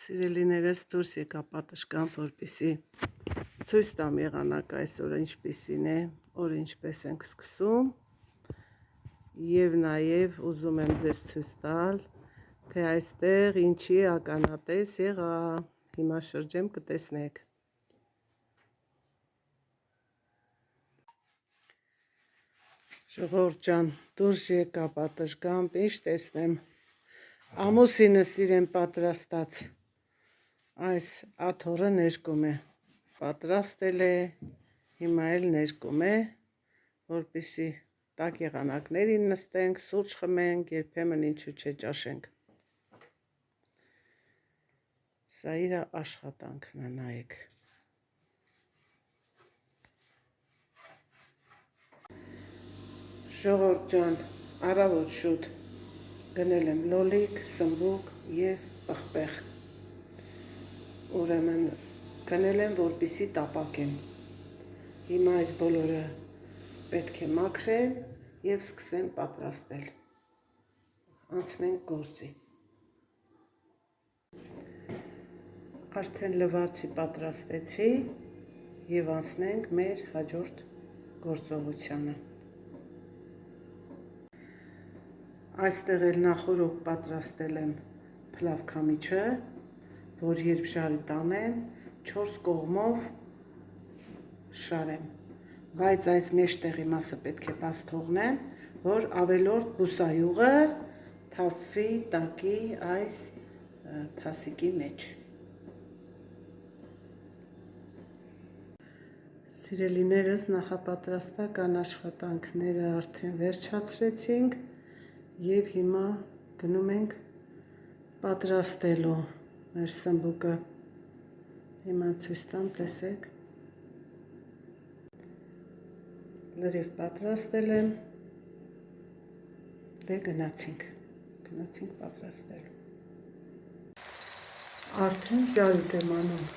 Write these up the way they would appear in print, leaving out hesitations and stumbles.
Սիրելիներս դուրս եկա պատշգամբ, որպեսզի ցույց տամ եղանակը այսօր ինչպիսին է, օրը ինչպես ենք սկսում եւ նաեւ ուզում եմ ձեզ ցույց տալ, թե այստեղ ինչի ականատես եղա։ Հիմա շրջեմ կտեսնեք։ Ժողովուրդ ջան, դուրս եկա պատշգամբ, ինչ տեսնեմ։ Ամուսինս իրեն պատրաստած այս աթոռը ներկում է, պատրաստել է, հիմա էլ ներկում է, որպեսզի տաք եղանակներին նստենք, սուրճ խմենք, երբեմն ինչու չէ ճաշենք։ Սա իր աշխատանքն է, նայեք։ Ժողովուրդ ջան, առավոտ շուտ գնել եմ լոլիկ, սմբուկ եւ պղպեղ։ Ուրեմն գնել եմ, որպեսզի տապակեմ։ Հիմա այս բոլորը պետք է մաքրեմ եւ սկսեմ պատրաստել։ Անցնենք գործի։ Արդեն լվացի պատրաստեցի եւ անցնենք մեր հաջորդ գործողությանը։ Այստեղ էլ նախորոք պատրաստել եմ փլավ քամիչը, որ երբ ժարի տանեմ, 4 կողմով շարեմ, բայց այս մեջտեղի մասը պետք է բաց թողնեմ, որ ավելորդ բուսայուղը թափվի տակի այս թասիկի մեջ։ Սիրելիներս, նախապատրաստական աշխատանքները արդեն վերջացրեցինք եւ հիմա գնում ենք պատրաստելու մեր սմբուկը։ Հիմա ցույց տամ, տեսեք։ Լրիվ պատրաստել եմ, դե գնացինք պատրաստելու։ Արդեն ժարիտ եմ անում,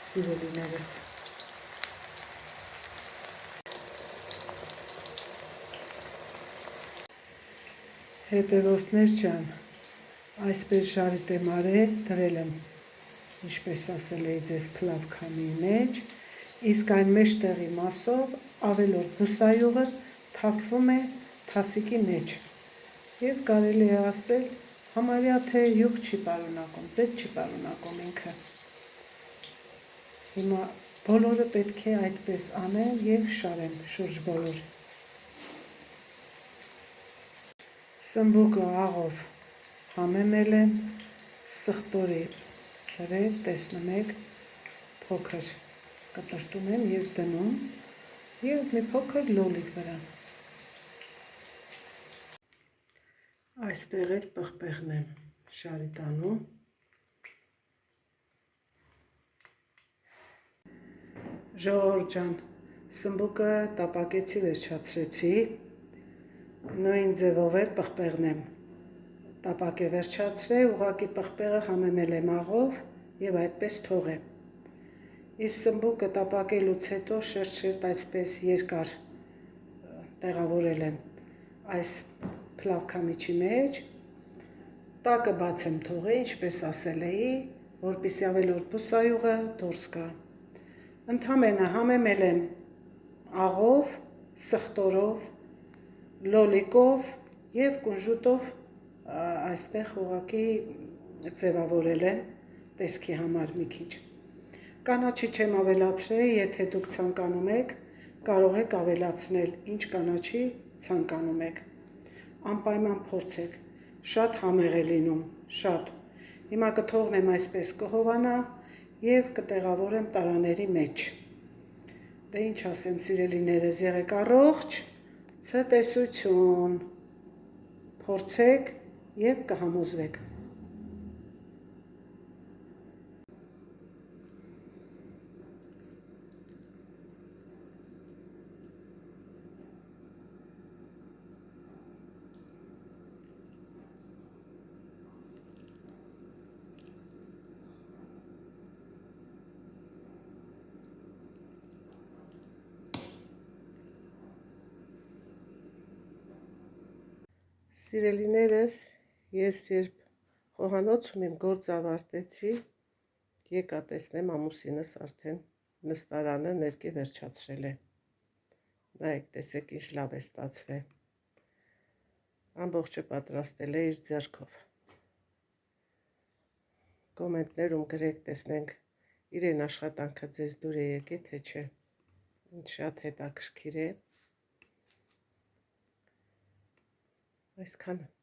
սիրելիներս։ Հետևորդներ ջան, այսպես ժարիտ եմ արել, դրել եմ, ինչպես ասել էի ձեզ, փլավ քամիի մեջ, իսկ այն մեջտեղի մասով ավելորդ բուսայուղը թափվում է թասիկի մեջ եւ կարելի է ասել համարյա թե յուղ չի պարունակում, ձետ չի պարունակում ինքը։ Հիմա բոլորը պետք է այդպես անեն եւ շարեն շուրջ բոլոր։ Սմբուկը աղով համեմել եմ, սխտորի հրետ, տեսնում եք, փոքր կտրտում եմ եւ դնում եւ մի փոքր լոլիկ վրա։ Այստեղ էլ պղպեղն եմ շարի տանում։ Ժողովուրդ ջան, սմբուկը տապակեցի, վերջացրեցի, նույն ձևով էլ պղպեղն եմ տապակե վերջացրել, ուղղակի պղպեղը համեմել եմ աղով եւ այդպես թողեմ։ Իսկ սմբուկը տապակելուց հետո շերտ այսպես երկար տեղավորել եմ այս փլավ քամիչի մեջ, տակը բաց եմ թողել, ինչպես ասել էի, որպեսզի ավելորդ բուսայուղը դուրս գա։ Ընդամենը համեմել եմ աղով, սխտորով, լոլիկով եւ կունժուտով այստեղ ուղղակի ձևավորել եմ տեսքի համար մի քիչ։ Կանաչի չեմ ավելացրել, եթե դուք ցանկանում եք, կարող եք ավելացնել, ինչ կանաչի ցանկանում եք։ Անպայման փորձեք, շատ համեղ է լինում, շատ։ Հիմա կթողնեմ այսպես կհովանա եւ կտեղավորեմ տարաների մեջ։ Դե ինչ ասեմ, սիրելիներս, եղեք առողջ, ցտեսություն, փորձեք եւ կհամոզվեք։ Սիրելիներս, ես երբ Խոհանոցում իմ գործ ավարտեցի, եկա տեսնեմ ամուսինս արդեն նստարանը ներկի վերջացրել է։ Նայեք, տեսեք ինչ լավ է ստացվել։ Ամբողջը պատրաստել է իր ձեռքով։ Կոմենտներում գրեք, տեսնենք իրեն աշխատանքը ձեզ դուր է եկել, թե չէ։ Ինձ շատ հետաքրքիր է։ Այսքանը։